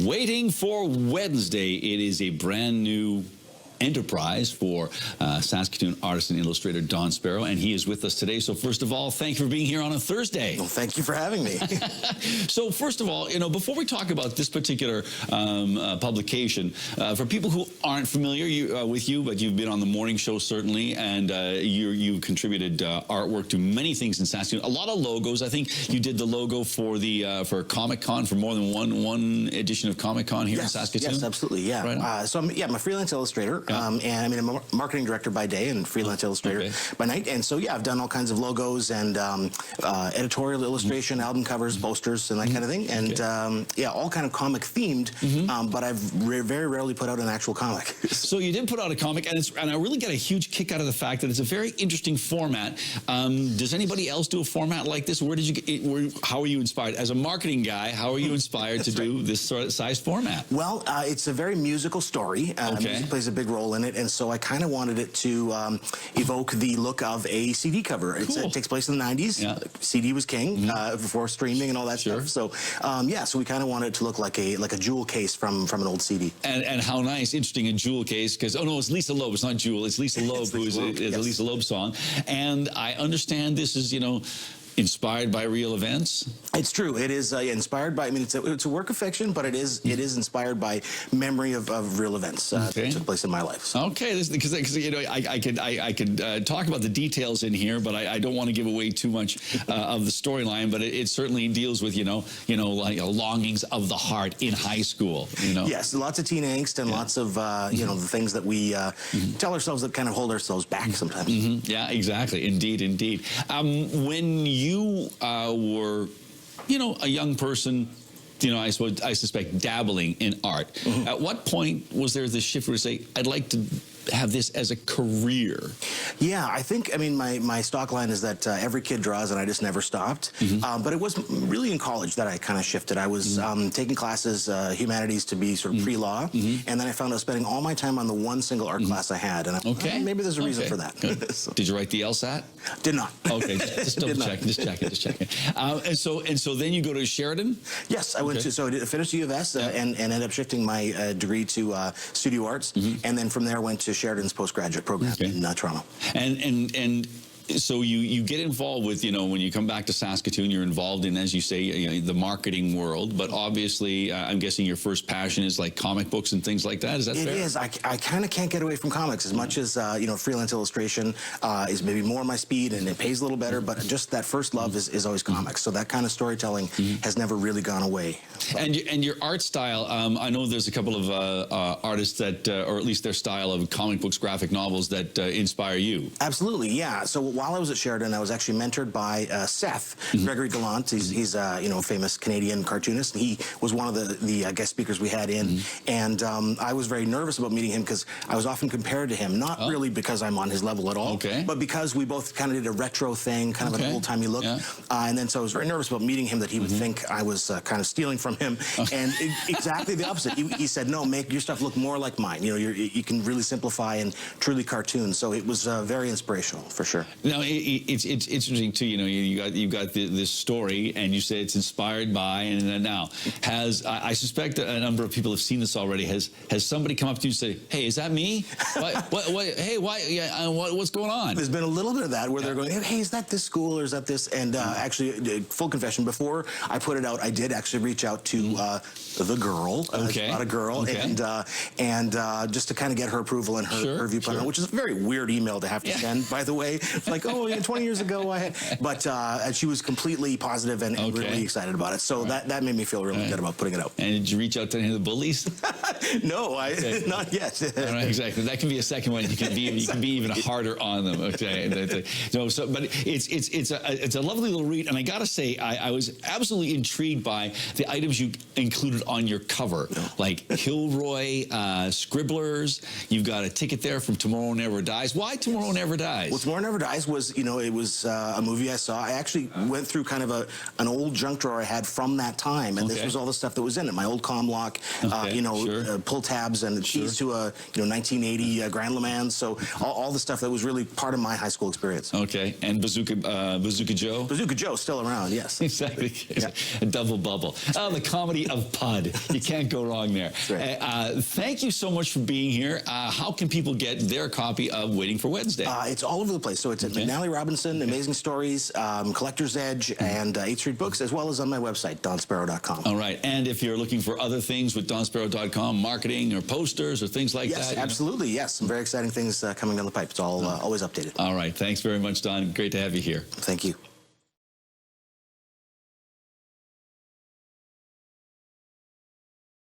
Waiting for Wednesday. It is a brand new enterprise for Saskatoon artist and illustrator Don Sparrow, and he is with us today. So first of all, thank you for being here on a Thursday. Well, thank you for having me. So first of all, before we talk about this particular publication, for people who aren't familiar with you, but you've been on the morning show certainly, and you've contributed artwork to many things in Saskatoon. A lot of logos. I think you did the logo for the for Comic-Con, for more than one edition of Comic-Con here in Saskatoon. Yes, absolutely. Yeah. Right so I'm a freelance illustrator. And I'm a marketing director by day and freelance illustrator by night. And so, yeah, I've done all kinds of logos and editorial illustration, album covers, posters, and that kind of thing. And, yeah, all kind of comic themed, but I've very rarely put out an actual comic. So you did put out a comic, and I really get a huge kick out of the fact that it's a very interesting format. Does anybody else do a format like this? Where did you get, how are you inspired? As a marketing guy, how are you inspired to do this sort of size format? Well, it's a very musical story. Music plays a big role in it, and so I kind of wanted it to evoke the look of a CD cover. It takes place in the 90s. Yeah. CD was king before streaming and all that stuff. So yeah, so we kind of wanted it to look like a jewel case from an old CD. And how nice, interesting, a jewel case, because oh no, it's Lisa Loeb. It's not Jewel. It's Lisa Loeb, who is a Lisa Loeb song. And I understand this is inspired by real events. It's true. It is inspired by. I mean, it's a work of fiction, but it is inspired by memory of real events that took place in my life. So. Okay, because I could talk about the details in here, but I don't want to give away too much of the storyline. But it certainly deals with like longings of the heart in high school. Yes, lots of teen angst and lots of the things that we tell ourselves that kind of hold ourselves back sometimes. Yeah, exactly. Indeed. When you were, a young person, I suspect dabbling in art. At what point was there this shift where you say, I'd like to have this as a career? Yeah, I think, my stock line is that every kid draws, and I just never stopped. But it was really in college that I kind of shifted. I was taking classes, humanities to be sort of pre-law, and then I found I was spending all my time on the one single art class I had, and I thought, maybe there's a reason for that. So. Did you write the LSAT? Did not. Okay, just double check, just checking. And so then you go to Sheridan? Yes, I went to, so I finished U of S and ended up shifting my degree to studio arts, and then from there went to Sheridan's postgraduate program in Toronto. And so you get involved with, when you come back to Saskatoon, you're involved in, as you say, the marketing world. But obviously, I'm guessing your first passion is like comic books and things like that. Is that fair? It is. I kind of can't get away from comics as much as, freelance illustration is maybe more my speed and it pays a little better. But just that first love is always comics. So that kind of storytelling has never really gone away. And your art style, I know there's a couple of artists that, or at least their style of comic books, graphic novels that inspire you. Absolutely, yeah. So while I was at Sheridan, I was actually mentored by Seth Gregory Gallant. He's a famous Canadian cartoonist. He was one of the guest speakers we had in, and I was very nervous about meeting him because I was often compared to him, not really because I'm on his level at all, but because we both kind of did a retro thing, kind of an old-timey look, and then so I was very nervous about meeting him that he would think I was kind of stealing from him, and exactly the opposite. He said, no, make your stuff look more like mine. You can really simplify and truly cartoon. So it was very inspirational for sure. Now, it's interesting too. You got this story, and you say it's inspired by, and then now I suspect that a number of people have seen this already. Has somebody come up to you and say, "Hey, is that me? What? Hey, why? Yeah, what's going on?" There's been a little bit of that where they're going, "Hey, is that this school or is that this?" And actually, full confession, before I put it out, I did actually reach out to the girl, not a girl, and just to kind of get her approval and her viewpoint on it, which is a very weird email to have to send, by the way. Like, oh, yeah, 20 years ago I had, but she was completely positive and really excited about it. So that made me feel really good about putting it out. And did you reach out to any of the bullies? No, not yet. All right, exactly. That can be a second one. You can be even harder on them. Okay. No, but it's a lovely little read, and I gotta say, I was absolutely intrigued by the items you included on your cover, like Kilroy Scribblers. You've got a ticket there from Tomorrow Never Dies. Why Tomorrow Never Dies? Well, Tomorrow Never Dies Rise was, you know, it was a movie I saw. I actually went through kind of an old junk drawer I had from that time, and this was all the stuff that was in it. My old comm lock, you know, pull tabs and the keys to a 1980 Grand Le Mans. So all the stuff that was really part of my high school experience. Okay, and Bazooka Joe? Bazooka Joe's still around, yes. Exactly. Yeah. A double bubble. Oh, the comedy of Pud. You can't go wrong there. Right. Thank you so much for being here. How can people get their copy of Waiting for Wednesday? It's all over the place. So it's at McNally Robinson, Amazing Stories, Collector's Edge, and 8th Street Books, as well as on my website, donsparrow.com. All right. And if you're looking for other things with donsparrow.com, marketing or posters or things like that? Yes, absolutely. Yes, some very exciting things coming down the pipe. It's all always updated. All right. Thanks very much, Don. Great to have you here. Thank you.